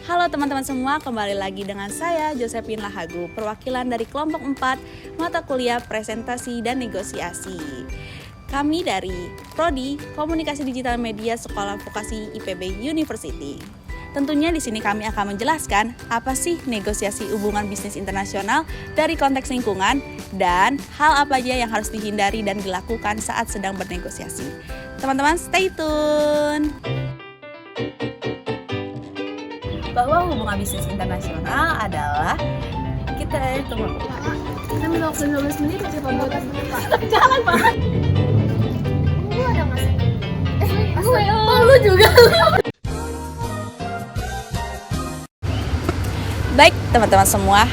Halo teman-teman semua, kembali lagi dengan saya Josephine Lahagu, perwakilan dari kelompok 4 mata kuliah presentasi dan negosiasi. Kami dari Prodi Komunikasi Digital Media Sekolah Vokasi IPB University. Tentunya di sini kami akan menjelaskan apa sih negosiasi hubungan bisnis internasional dari konteks lingkungan dan hal apa aja yang harus dihindari dan dilakukan saat sedang bernegosiasi. Teman-teman stay tune! Bahwa hubungan bisnis internasional adalah kita tunggu. Kita minta waktu 15 menit aja pembuatan Pak. Jangan Pak. Lu ada nggak sih? Lu juga. Baik teman-teman semua,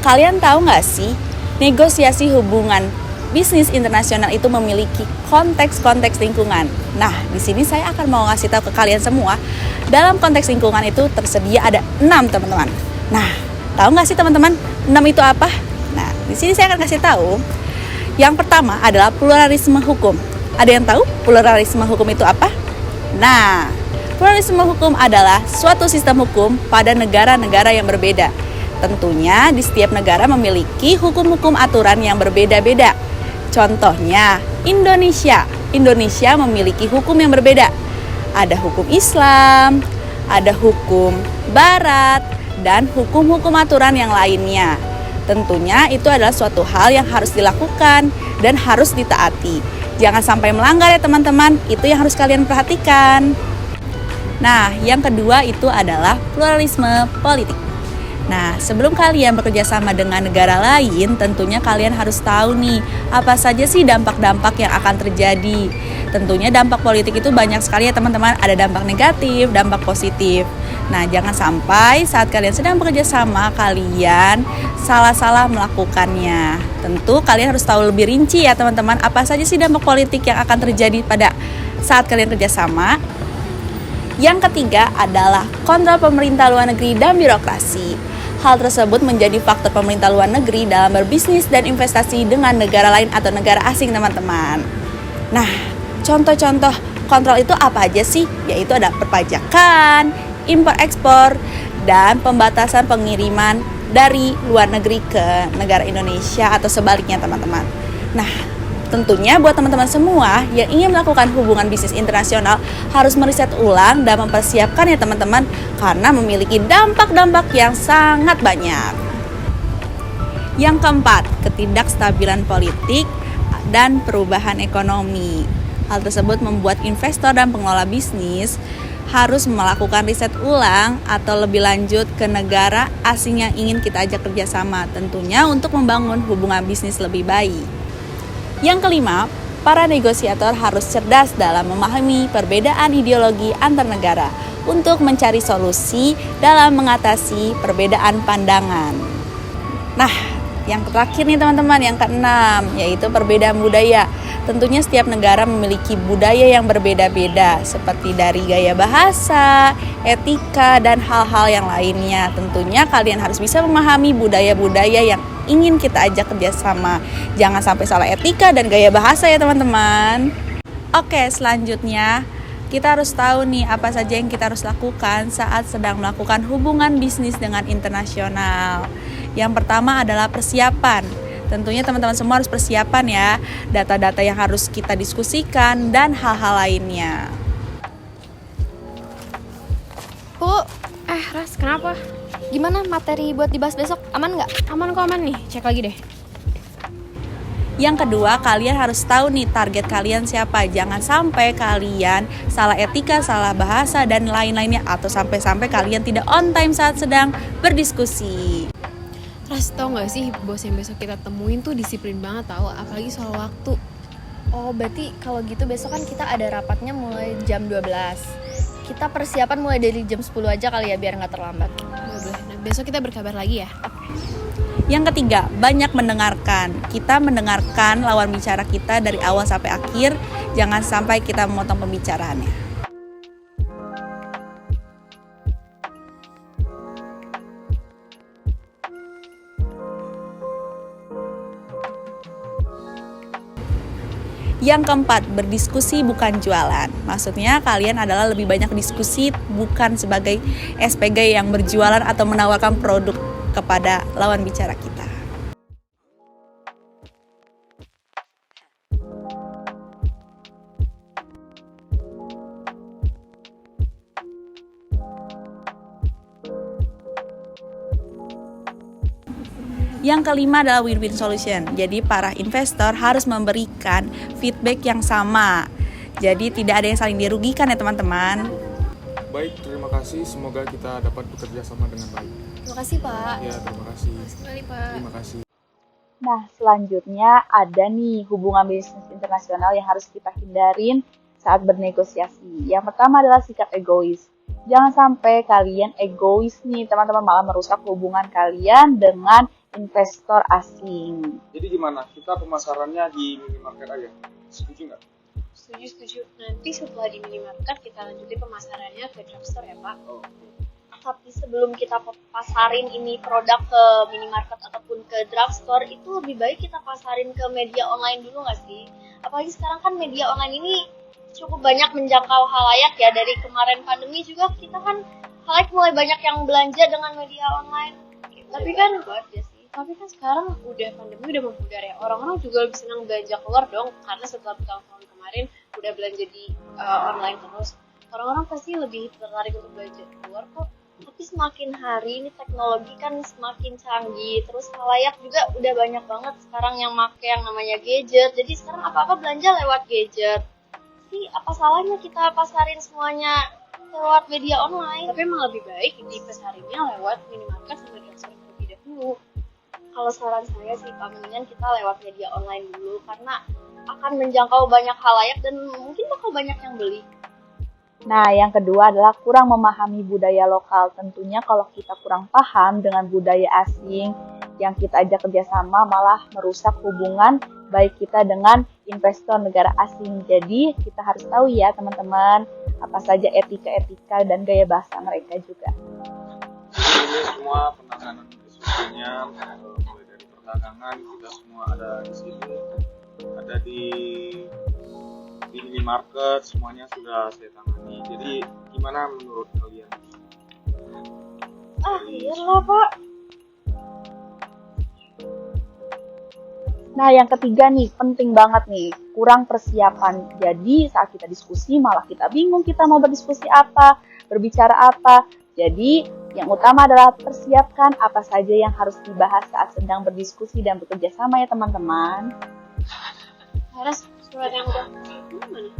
kalian tahu nggak sih negosiasi hubungan bisnis internasional itu memiliki konteks-konteks lingkungan. Nah, di sini saya akan mau ngasih tahu ke kalian semua, dalam konteks lingkungan itu tersedia ada 6 teman-teman. Nah, tahu nggak sih teman-teman 6 itu apa? Nah, di sini saya akan kasih tahu. Yang pertama adalah pluralisme hukum. Ada yang tahu pluralisme hukum itu apa? Nah, pluralisme hukum adalah suatu sistem hukum pada negara-negara yang berbeda. Tentunya di setiap negara memiliki hukum-hukum aturan yang berbeda-beda. Contohnya, Indonesia memiliki hukum yang berbeda. Ada hukum Islam, ada hukum Barat, dan hukum-hukum aturan yang lainnya. Tentunya itu adalah suatu hal yang harus dilakukan dan harus ditaati. Jangan sampai melanggar ya teman-teman, itu yang harus kalian perhatikan. Nah, yang kedua itu adalah pluralisme politik. Nah, sebelum kalian bekerja sama dengan negara lain, tentunya kalian harus tahu nih, apa saja sih dampak-dampak yang akan terjadi. Tentunya dampak politik itu banyak sekali ya teman-teman, ada dampak negatif, dampak positif. Nah, jangan sampai saat kalian sedang bekerja sama, kalian salah-salah melakukannya. Tentu kalian harus tahu lebih rinci ya teman-teman, apa saja sih dampak politik yang akan terjadi pada saat kalian kerja sama. Yang ketiga adalah kontrol pemerintah luar negeri dan birokrasi. Hal tersebut menjadi faktor pemerintah luar negeri dalam berbisnis dan investasi dengan negara lain atau negara asing teman-teman. Nah, contoh-contoh kontrol itu apa aja sih? Yaitu ada perpajakan, impor-ekspor, dan pembatasan pengiriman dari luar negeri ke negara Indonesia atau sebaliknya teman-teman. Nah, tentunya buat teman-teman semua yang ingin melakukan hubungan bisnis internasional harus meriset ulang dan mempersiapkan ya teman-teman, karena memiliki dampak-dampak yang sangat banyak. Yang keempat, ketidakstabilan politik dan perubahan ekonomi. Hal tersebut membuat investor dan pengelola bisnis harus melakukan riset ulang atau lebih lanjut ke negara asing yang ingin kita ajak kerjasama, tentunya untuk membangun hubungan bisnis lebih baik. Yang kelima, para negosiator harus cerdas dalam memahami perbedaan ideologi antar negara untuk mencari solusi dalam mengatasi perbedaan pandangan. Nah, yang terakhir nih teman-teman, yang keenam, yaitu perbedaan budaya. Tentunya setiap negara memiliki budaya yang berbeda-beda, seperti dari gaya bahasa, etika, dan hal-hal yang lainnya. Tentunya kalian harus bisa memahami budaya-budaya yang ingin kita ajak kerjasama. Jangan sampai salah etika dan gaya bahasa ya teman-teman. Oke, selanjutnya kita harus tahu nih apa saja yang kita harus lakukan saat sedang melakukan hubungan bisnis dengan internasional. Yang pertama adalah persiapan. Tentunya teman-teman semua harus persiapan ya, data-data yang harus kita diskusikan dan hal-hal lainnya. Ras, kenapa? Gimana materi buat dibahas besok? Aman nggak? Aman kok, aman nih. Cek lagi deh. Yang kedua, kalian harus tahu nih target kalian siapa. Jangan sampai kalian salah etika, salah bahasa, dan lain-lainnya, atau sampai-sampai kalian tidak on time saat sedang berdiskusi. Ras, tau gak sih bos yang besok kita temuin tuh disiplin banget tau, apalagi soal waktu. Oh, berarti kalau gitu besok kan kita ada rapatnya mulai jam 12. Kita persiapan mulai dari jam 10 aja kali ya, biar nggak terlambat. Boleh, nah besok kita berkabar lagi ya. Yang ketiga, banyak mendengarkan. Kita mendengarkan lawan bicara kita dari awal sampai akhir. Jangan sampai kita memotong pembicaraannya. Yang keempat, berdiskusi bukan jualan. Maksudnya kalian adalah lebih banyak diskusi, bukan sebagai SPG yang berjualan atau menawarkan produk kepada lawan bicara kita. Yang kelima adalah win-win solution. Jadi para investor harus memberikan feedback yang sama. Jadi tidak ada yang saling dirugikan ya teman-teman. Baik, terima kasih. Semoga kita dapat bekerja sama dengan baik. Terima kasih Pak. Ya, terima kasih. Sekali Pak. Terima kasih. Nah, selanjutnya ada nih hubungan bisnis internasional yang harus kita hindarin saat bernegosiasi. Yang pertama adalah sikap egois. Jangan sampai kalian egois nih teman-teman, malah merusak hubungan kalian dengan investor asing. Jadi gimana? Kita pemasarannya di minimarket aja. Setuju nggak? Setuju. Nanti setelah di minimarket kita lanjutin pemasarannya ke drugstore ya Pak. Oh. Tapi sebelum kita pasarin ini produk ke minimarket ataupun ke drugstore, itu lebih baik kita pasarin ke media online dulu nggak sih? Apalagi sekarang kan media online ini cukup banyak menjangkau halayak ya. Dari kemarin pandemi juga kita kan halayak mulai banyak yang belanja dengan media online. Tapi kan Tapi kan sekarang udah pandemi udah memudar ya. Orang-orang juga lebih senang belanja keluar dong, karena setelah tahun kemarin udah belanja di online terus. Orang-orang pasti lebih tertarik untuk belanja keluar kok. Tapi semakin hari ini teknologi kan semakin canggih, terus halayak juga udah banyak banget sekarang yang make yang namanya gadget. Jadi sekarang apa-apa belanja lewat gadget. Jadi apa salahnya kita pasarin semuanya lewat media online? Tapi emang lebih baik dipasarinnya lewat minimarket sama drugstore terlebih dahulu. Kalau saran saya sih Pak, mendingan kita lewat media online dulu, karena akan menjangkau banyak halayak dan mungkin bakal banyak yang beli. Nah, yang kedua adalah kurang memahami budaya lokal. Tentunya kalau kita kurang paham dengan budaya asing yang kita ajak kerjasama, malah merusak hubungan baik kita dengan investor negara asing. Jadi kita harus tahu ya teman-teman, apa saja etika-etika dan gaya bahasa mereka juga. Jadi ini semua penanganan diskusinya, mulai dari perdagangan, kita semua ada di sini, ada di minimarket, semuanya sudah saya tangani. Jadi gimana menurut kalian? Iyalah Pak. Nah, yang ketiga nih, penting banget nih, kurang persiapan. Jadi saat kita diskusi malah kita bingung kita mau berdiskusi apa, berbicara apa. Jadi yang utama adalah persiapkan apa saja yang harus dibahas saat sedang berdiskusi dan bekerja sama ya teman-teman. Harus surat yang udah mana?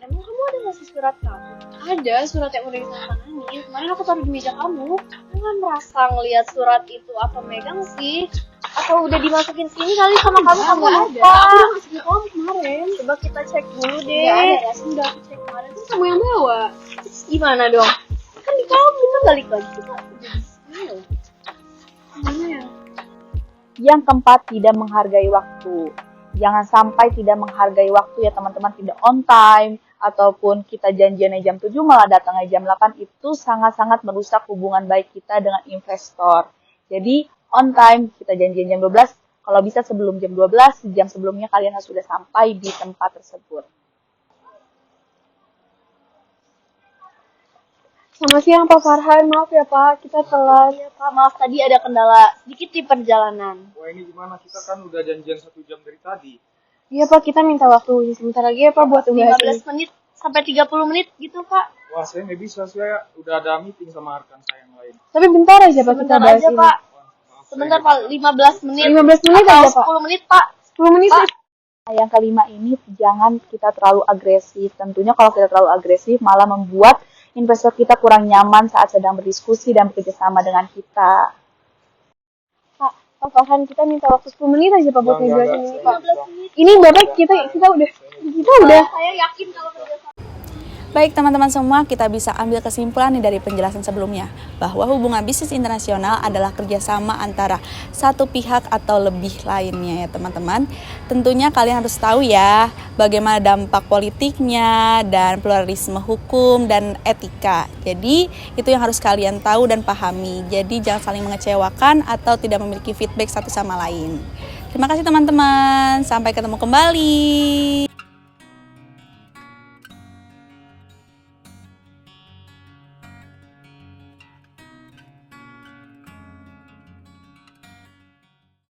Emang kamu ada nggak sih surat kamu? Ada surat yang udah ditandatangani. Kemarin aku taruh di meja kamu. Aku kan merasa ngelihat surat itu apa megang sih? Atau udah dimasukin sini kali sama kamu Ada. lupa? Aku udah ngasih ke kamu kemarin. Coba kita cek dulu deh. Nggak ada ya, sudah aku cek kemarin. Terus kamu yang bawa. Terus gimana dong? Kan di kamu kita balik lagi kita udah di sini loh. Mana ya? Yang keempat, tidak menghargai waktu. Jangan sampai tidak menghargai waktu ya teman-teman, tidak on time, ataupun kita janjiannya jam 7 malah datangnya jam 8, itu sangat-sangat merusak hubungan baik kita dengan investor. Jadi on time, kita janjian jam 12, kalau bisa sebelum jam 12, jam sebelumnya kalian harus sudah sampai di tempat tersebut. Selamat siang Pak Farhan, maaf ya Pak, kita telat. Iya Pak, maaf tadi ada kendala sedikit di perjalanan. Wah, ini gimana? Kita kan udah janjian 1 jam dari tadi. Iya Pak, kita minta waktu sebentar lagi ya Pak buat udah 15 menit sampai 30 menit gitu Pak. Wah, saya nggak bisa. Saya udah ada meeting sama rekan saya yang lain. Tapi bentar aja Pak, kita Sebentar bahas aja ini. Pak. Maaf, Sebentar saya Pak, 15 menit. 15 menit atau aja Pak. 10 menit Pak. 10 menit Pak. Nah, yang kelima ini, jangan kita terlalu agresif. Tentunya kalau kita terlalu agresif malah membuat investor kita kurang nyaman saat sedang berdiskusi dan bekerjasama dengan kita. Pak Farhan, kita minta waktu 10 menit aja Pak buat Enggak, ngejelasin ini saya Pak. nggak bisa. Ini Bapak kita udah. Saya yakin kalau kerja. Baik teman-teman semua, kita bisa ambil kesimpulan nih dari penjelasan sebelumnya, bahwa hubungan bisnis internasional adalah kerjasama antara satu pihak atau lebih lainnya ya teman-teman. Tentunya kalian harus tahu ya bagaimana dampak politiknya dan pluralisme hukum dan etika. Jadi itu yang harus kalian tahu dan pahami. Jadi jangan saling mengecewakan atau tidak memiliki feedback satu sama lain. Terima kasih teman-teman, sampai ketemu kembali.